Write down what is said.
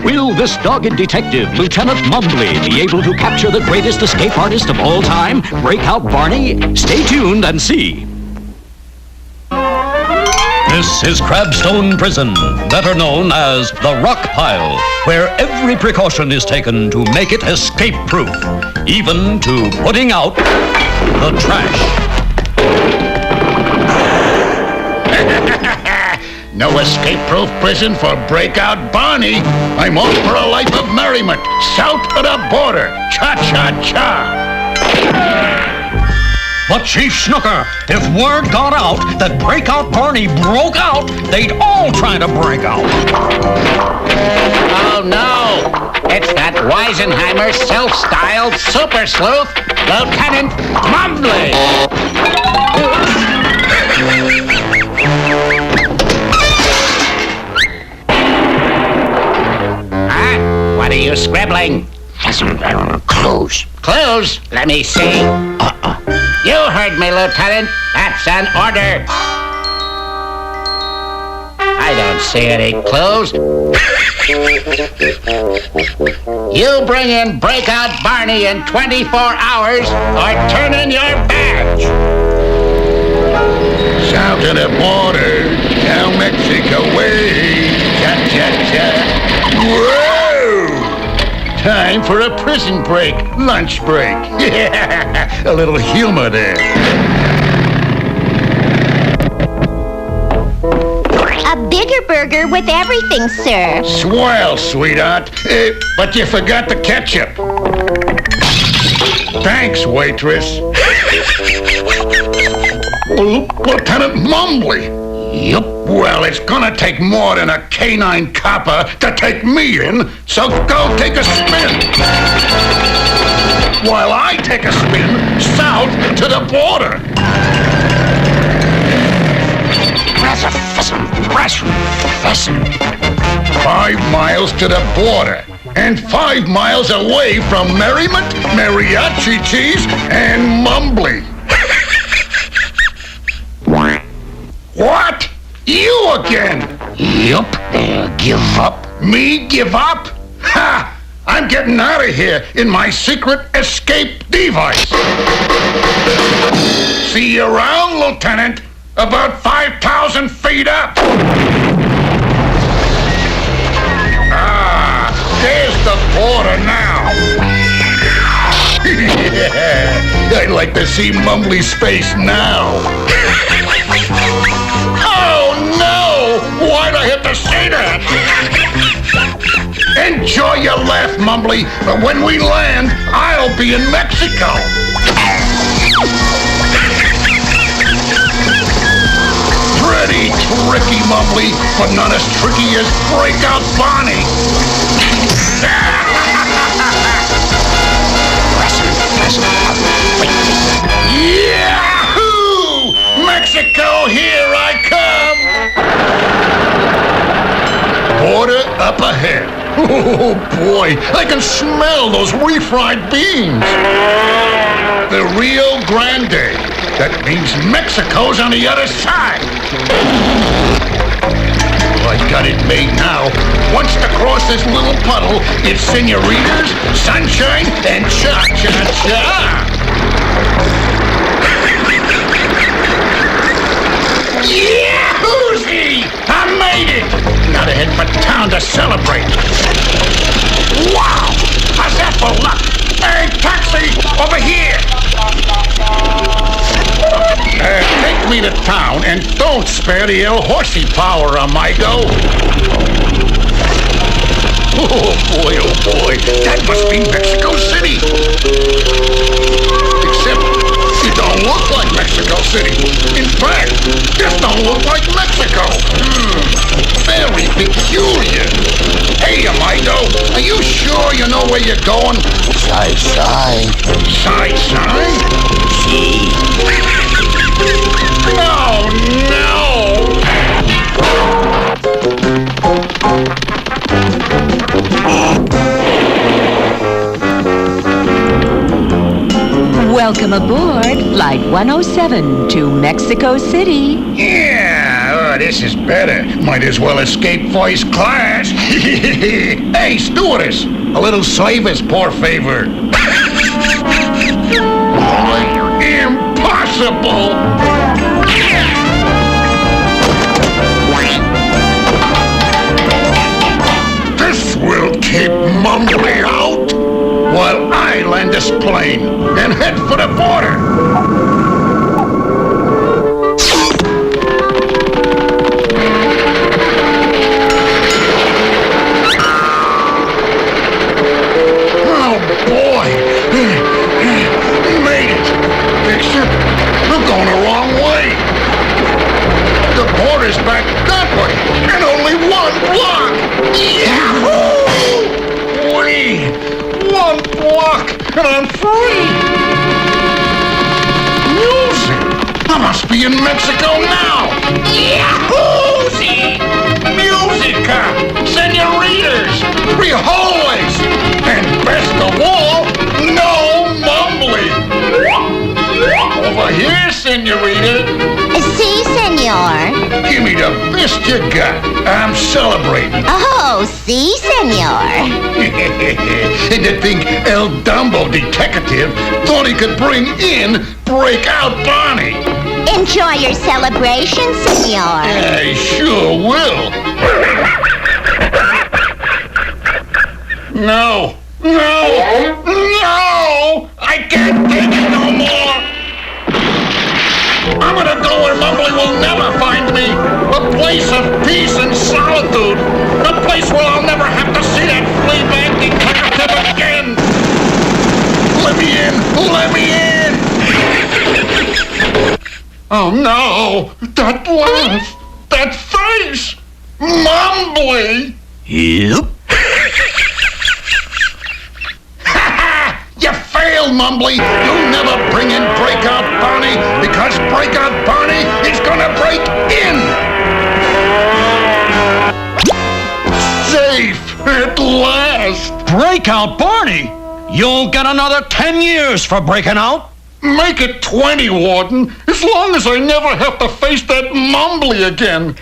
Will this dogged detective, Lieutenant Mumbly, be able to capture the greatest escape artist of all time, Breakout Barney? Stay tuned and see. This is Crabstone Prison, better known as the Rock Pile, where every precaution is taken to make it escape-proof, even to putting out the trash. No escape-proof prison for Breakout Barney. I'm off for a life of merriment, south of the border. Cha-cha-cha. But Chief Snooker, if word got out that Breakout Barney broke out, they'd all try to break out. Oh no! It's that Weisenheimer self-styled super sleuth, Lieutenant Mumbly! What are you scribbling? Clues. Clues? Let me see. You heard me, Lieutenant. That's an order. I don't see any clues. You bring in Breakout Barney in 24 hours or turn in your badge. South of the border, down Mexico way. Cha-cha-cha. Whoa! Time for a prison break, lunch break. Yeah, a little humor there. A bigger burger with everything, sir. Swell, sweetheart. But you forgot the ketchup. Thanks, waitress. Lieutenant Mumbly. Yup. Well, it's gonna take more than a canine copper to take me in, so go take a spin. While I take a spin south to the border. 5 miles to the border, and 5 miles away from merriment, mariachi cheese, and Mumbly. What? You again? Yup. Give up. Me give up? Ha! I'm getting out of here in my secret escape device. See you around, Lieutenant. About 5,000 feet up. Ah, there's the border now. Yeah, I'd like to see Mumbly's face now. Oh, no! Why'd I have to say that? Enjoy your laugh, Mumbly, but when we land, I'll be in Mexico. Pretty tricky, Mumbly, but not as tricky as Breakout Barney. Yahoo! Mexico, here I come! Border up ahead. Oh, boy, I can smell those refried beans. The Rio Grande. That means Mexico's on the other side. I got it made now. Once to cross this little puddle, it's senoritas, sunshine, and cha-cha-cha. Yahoo-zee! I made it! Now to head for town to celebrate. Wow! How's that for luck? Hey, taxi! Over here! Take me to town and don't spare the El Horsey power, amigo. Oh boy, that must be Mexico City. Except it don't look like Mexico City. In fact, this don't look like Mexico. Very peculiar. Hey, amigo, are you sure you know where you're going? Side. Side? See. Oh, no! Welcome aboard Flight 107 to Mexico City. Yeah, this is better. Might as well escape first class. Hey, stewardess, a little service, por favor. Impossible! This will keep Mumbly out while I land this plane and head for the border. Back that way, and only one block! Yahoo! Whee! 1 block, and I'm free! Music! I must be in Mexico now! Yahoo! Musica! Senoritas! Frijoles! And best of all, no Mumbly! Over here, senorita! Si, senor. Give me the best you got. I'm celebrating. Oh, si, senor. And to think El Dumbo detective thought he could bring in Breakout Barney. Enjoy your celebration, senor. I sure will. No! I can't take it no more! I'm gonna go where Mumbly will never find me. A place of peace and solitude. A place where I'll never have to see that flea-bag detective again. Let me in! Oh no! That laugh! That face! Mumbly! Yep. You failed, Mumbly! You'll never bring in Breakout Barney because Breakout Barney is gonna break in! Safe at last! Breakout Barney? You'll get another 10 years for breaking out. Make it 20, Warden, as long as I never have to face that Mumbly again.